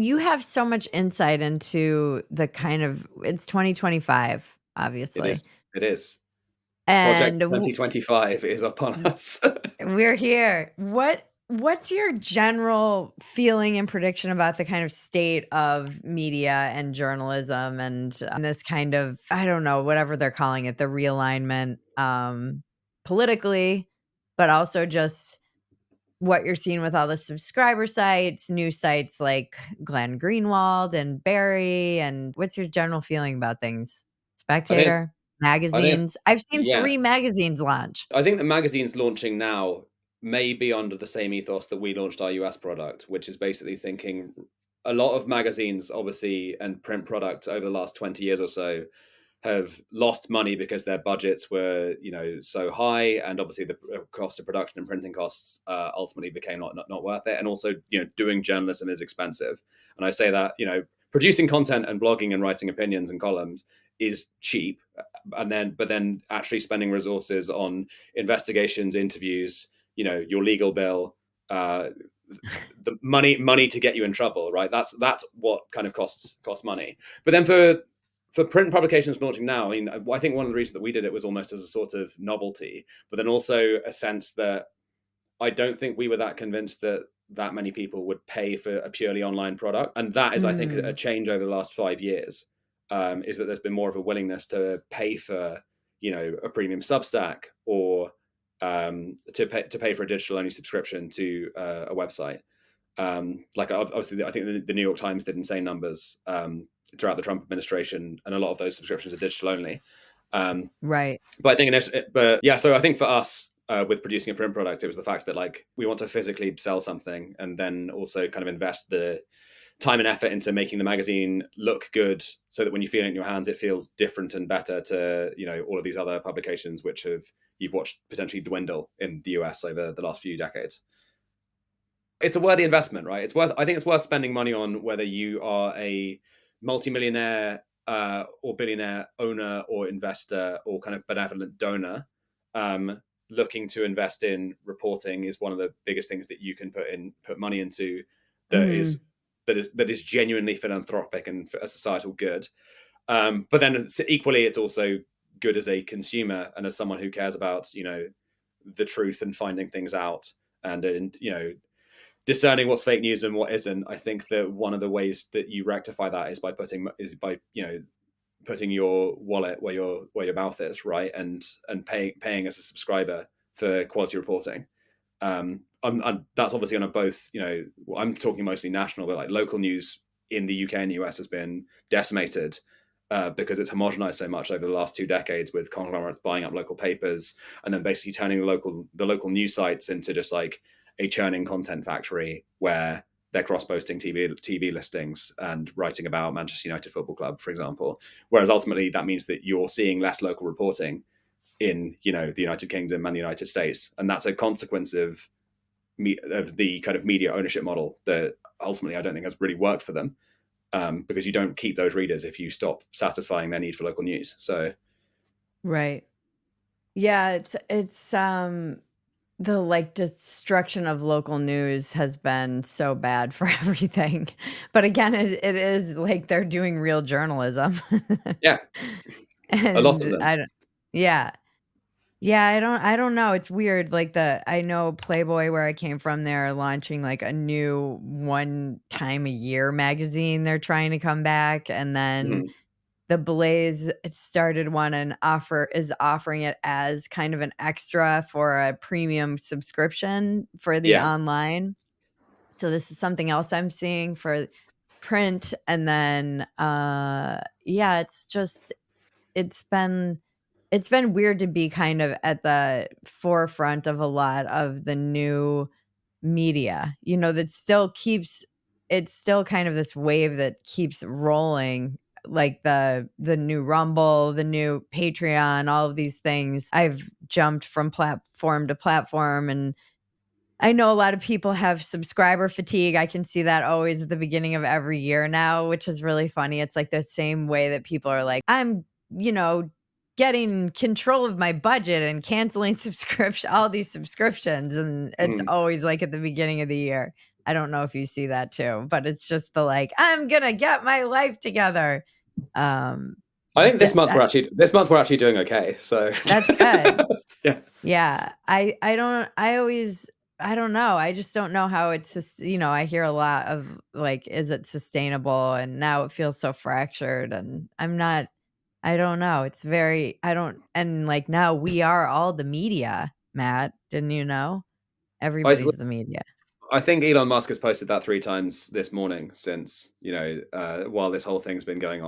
you have so much insight into the kind of it's 2025, It is. obviously. It is. Project And 2025 is upon us. we're here. What's your general feeling and prediction about the kind of state of media and journalism and this kind of, I don't know, whatever they're calling it, the realignment politically, but also just what you're seeing with all the subscriber sites, news sites like Glenn Greenwald and Barry, and what's your general feeling about things? I think it's Spectator, I think it's magazines. I've seen yeah. 3 magazines launch. I think the magazines launching now may be under the same ethos that we launched our US product, which is basically thinking a lot of magazines, obviously, and print product over the last 20 years or so have lost money because their budgets were, so high, and obviously the cost of production and printing costs ultimately became not worth it. And also, doing journalism is expensive. And I say that, producing content and blogging and writing opinions and columns is cheap, but then actually spending resources on investigations, interviews, your legal bill, the money to get you in trouble, right? That's what kind of costs money. But then for print publications launching now, I think one of the reasons that we did it was almost as a sort of novelty, but then also a sense that I don't think we were that convinced that many people would pay for a purely online product. And that is, I think, a change over the last 5 years, is that there's been more of a willingness to pay for, a premium Substack, or to pay for a digital-only subscription to a website. Like, obviously, I think the New York Times did insane numbers throughout the Trump administration, and a lot of those subscriptions are digital only. Right. But I think, so I think for us, with producing a print product, it was the fact that, like, we want to physically sell something, and then also kind of invest the time and effort into making the magazine look good, so that when you feel it in your hands, it feels different and better to, all of these other publications which you've watched potentially dwindle in the US over the last few decades. It's a worthy investment, right? I think it's worth spending money on, whether you are a multimillionaire or billionaire owner or investor or kind of benevolent donor. Looking to invest in reporting is one of the biggest things that you can put money into, that is genuinely philanthropic and a societal good. But then equally, it's also good as a consumer and as someone who cares about, the truth and finding things out, and discerning what's fake news and what isn't. I think that one of the ways that you rectify that is by putting your wallet where your mouth is, right, and paying as a subscriber for quality reporting. That's obviously on a both. I'm talking mostly national, but like local news in the UK and the US has been decimated because it's homogenized so much over the last 2 decades, with conglomerates buying up local papers and then basically turning the local news sites into just like a churning content factory where they're cross-posting TV listings and writing about Manchester United Football Club, for example. Whereas ultimately that means that you're seeing less local reporting in, the United Kingdom and the United States, and that's a consequence of the kind of media ownership model that ultimately I don't think has really worked for them, because you don't keep those readers if you stop satisfying their need for local news. So, Right. Yeah, it's the like destruction of local news has been so bad for everything. But again, it is like they're doing real journalism. yeah, a lot of And them. I don't yeah. Yeah, I don't know, it's weird, like, I know Playboy, where I came from, they're launching, like, a new one time a year magazine they're trying to come back, and then Mhm. The Blaze it started one and is offering it as kind of an extra for a premium subscription for the Yeah, online. So this is something else I'm seeing for print, and then, yeah, it's been it's been weird to be kind of at the forefront of a lot of the new media, that still keeps it's still kind of this wave that keeps rolling, like the new Rumble, the new Patreon, all of these things. I've jumped from platform to platform, and I know a lot of people have subscriber fatigue. I can see that always at the beginning of every year now, which is really funny. It's like the same way that people are like, I'm, getting control of my budget and canceling all these subscriptions. And it's mhm. always like at the beginning of the year. I don't know if you see that too, but it's just the, like, "I'm gonna get my life together." Um, I think that that this month we're actually doing okay, so that's good. yeah. Yeah, I don't I always I don't know, I just don't know how it's just I hear a lot of, like, "Is it sustainable?" And now it feels so fractured, and I don't know, it's very I don't and, like, now we are all the media, Matt, didn't you know? I s Everybody's the media. I think Elon Musk has posted that 3 times this morning since, while this whole thing's been going on.